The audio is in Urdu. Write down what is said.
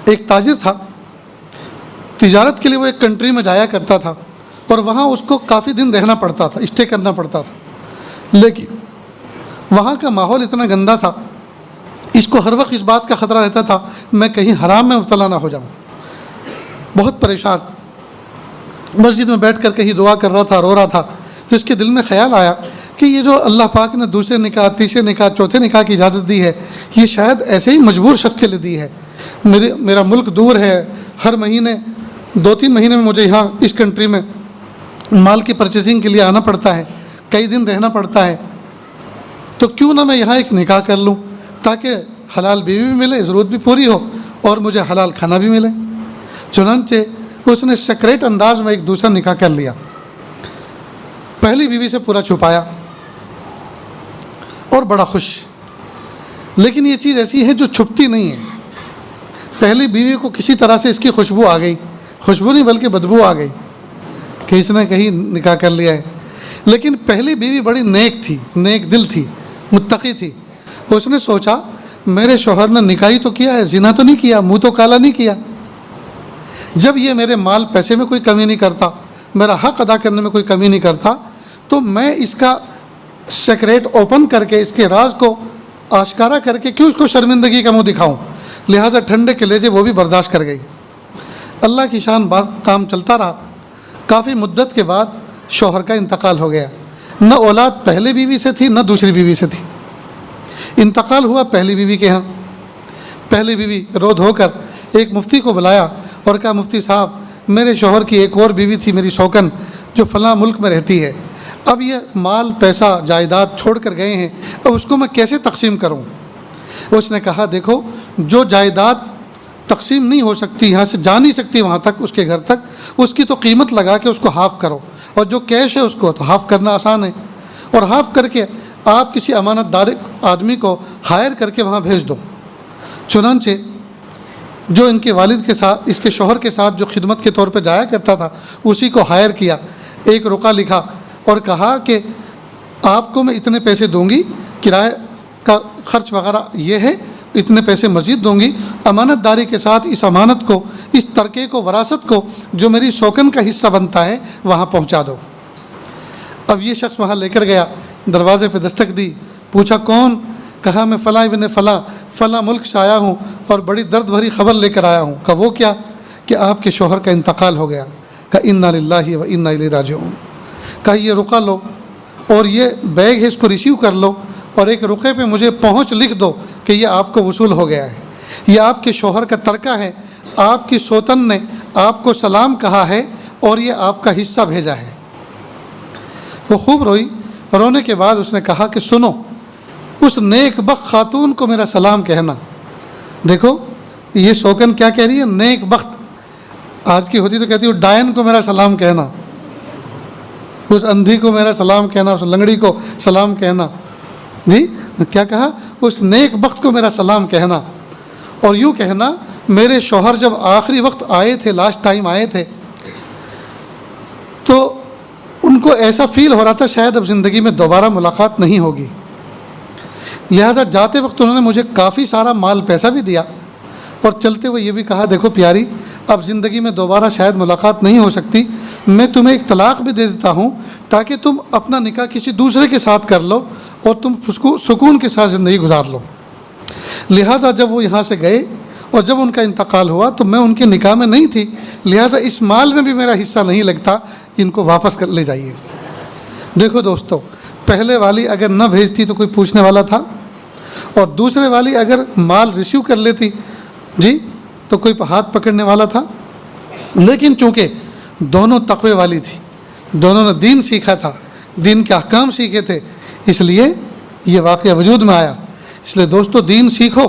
ایک تاجر تھا، تجارت کے لیے وہ ایک کنٹری میں جایا کرتا تھا اور وہاں اس کو کافی دن رہنا پڑتا تھا، اسٹے کرنا پڑتا تھا، لیکن وہاں کا ماحول اتنا گندا تھا، اس کو ہر وقت اس بات کا خطرہ رہتا تھا میں کہیں حرام میں مبتلا نہ ہو جاؤں۔ بہت پریشان مسجد میں بیٹھ کر کہیں دعا کر رہا تھا، رو رہا تھا، تو اس کے دل میں خیال آیا کہ یہ جو اللہ پاک نے دوسرے نکاح، تیسرے نکاح، چوتھے نکاح کی اجازت دی ہے، یہ شاید ایسے ہی مجبور شخص کے لیے دی ہے۔ میرا ملک دور ہے، ہر مہینے 2-3 مہینے میں مجھے یہاں اس کنٹری میں مال کی پرچیزنگ کے لیے آنا پڑتا ہے، کئی دن رہنا پڑتا ہے، تو کیوں نہ میں یہاں ایک نکاح کر لوں تاکہ حلال بیوی بھی ملے، ضرورت بھی پوری ہو اور مجھے حلال کھانا بھی ملے۔ چنانچہ اس نے سیکریٹ انداز میں ایک دوسرا نکاح کر لیا، پہلی بیوی سے پورا چھپایا اور بڑا خوش۔ لیکن یہ چیز ایسی ہے جو چھپتی نہیں ہے۔ پہلی بیوی کو کسی طرح سے اس کی خوشبو آ گئی، خوشبو نہیں بلکہ بدبو آ گئی کہ اس نے کہیں نکاح کر لیا ہے۔ لیکن پہلی بیوی بڑی نیک تھی، نیک دل تھی، متقی تھی۔ اس نے سوچا میرے شوہر نے نکاح ہی تو کیا ہے، زنا تو نہیں کیا، منہ تو کالا نہیں کیا، جب یہ میرے مال پیسے میں کوئی کمی نہیں کرتا، میرا حق ادا کرنے میں کوئی کمی نہیں کرتا، تو میں اس کا سیکریٹ اوپن کر کے، اس کے راز کو آشکارا کر کے کیوں اس کو شرمندگی کا منہ دکھاؤں۔ لہٰذا ٹھنڈے کے لہجے وہ بھی برداشت کر گئی۔ اللہ کی شان بات کام چلتا رہا۔ کافی مدت کے بعد شوہر کا انتقال ہو گیا، نہ اولاد پہلے بیوی سے تھی نہ دوسری بیوی سے تھی۔ انتقال ہوا پہلی بیوی کے ہاں۔ پہلی بیوی رو دھو کر ایک مفتی کو بلایا اور کہا مفتی صاحب میرے شوہر کی ایک اور بیوی تھی میری شوکن جو فلاں ملک میں رہتی ہے، اب یہ مال پیسہ جائیداد چھوڑ کر گئے ہیں، اب اس کو میں کیسے تقسیم کروں؟ اس نے کہا دیکھو جو جائیداد تقسیم نہیں ہو سکتی، یہاں سے جا نہیں سکتی وہاں تک، اس کے گھر تک، اس کی تو قیمت لگا کے اس کو ہاف کرو، اور جو کیش ہے اس کو تو ہاف کرنا آسان ہے، اور ہاف کر کے آپ کسی امانت دار آدمی کو ہائر کر کے وہاں بھیج دو۔ چنانچہ جو ان کے والد کے ساتھ، اس کے شوہر کے ساتھ جو خدمت کے طور پہ جایا کرتا تھا، اسی کو ہائر کیا، ایک رقعہ لکھا اور کہا کہ آپ کو میں اتنے پیسے دوں گی، کرایہ کا خرچ وغیرہ یہ ہے، اتنے پیسے مزید دوں گی، امانت داری کے ساتھ اس امانت کو، اس ترکے کو، وراثت کو جو میری شوکن کا حصہ بنتا ہے وہاں پہنچا دو۔ اب یہ شخص وہاں لے کر گیا، دروازے پہ دستک دی، پوچھا کون؟ کہا میں فلاں ابن فلاں فلاں ملک سے آیا ہوں اور بڑی درد بھری خبر لے کر آیا ہوں۔ کہا وہ کیا؟ کہ آپ کے شوہر کا انتقال ہو گیا۔ کہا انا للہ و انا الیہ راجعون۔ کہا یہ رقعہ لو اور یہ بیگ ہے اس کو ریسیو کر لو اور ایک رقعے پہ مجھے پہنچ لکھ دو کہ یہ آپ کو وصول ہو گیا ہے، یہ آپ کے شوہر کا ترکہ ہے، آپ کی سوتن نے آپ کو سلام کہا ہے اور یہ آپ کا حصہ بھیجا ہے۔ وہ خوب روئی، رونے کے بعد اس نے کہا کہ سنو اس نیک بخت خاتون کو میرا سلام کہنا۔ دیکھو یہ شوکن کیا کہہ رہی ہے، نیک بخت، آج کی ہوتی تو کہتی ہوں ڈائن کو میرا سلام کہنا، اس اندھی کو میرا سلام کہنا، اس لنگڑی کو سلام کہنا۔ جی کیا کہا؟ اس نیک بخت کو میرا سلام کہنا، اور یوں کہنا میرے شوہر جب آخری وقت آئے تھے، لاسٹ ٹائم آئے تھے، تو ان کو ایسا فیل ہو رہا تھا شاید اب زندگی میں دوبارہ ملاقات نہیں ہوگی، لہٰذا جاتے وقت انہوں نے مجھے کافی سارا مال پیسہ بھی دیا اور چلتے ہوئے یہ بھی کہا دیکھو پیاری اب زندگی میں دوبارہ شاید ملاقات نہیں ہو سکتی، میں تمہیں ایک طلاق بھی دے دیتا ہوں تاکہ تم اپنا نکاح کسی دوسرے کے ساتھ کر لو اور تم سکون کے ساتھ زندگی گزار لو۔ لہٰذا جب وہ یہاں سے گئے اور جب ان کا انتقال ہوا تو میں ان کے نکاح میں نہیں تھی، لہٰذا اس مال میں بھی میرا حصہ نہیں لگتا، ان کو واپس کر لے جائیے۔ دیکھو دوستو، پہلے والی اگر نہ بھیجتی تو کوئی پوچھنے والا تھا، اور دوسرے والی اگر مال ریسیو کر لیتی جی تو کوئی ہاتھ پکڑنے والا تھا، لیکن چونکہ دونوں تقوی والی تھی، دونوں نے دین سیکھا تھا، دین کے احکام سیکھے تھے، اس لیے یہ واقعہ وجود میں آیا۔ اس لیے دوستو دین سیکھو،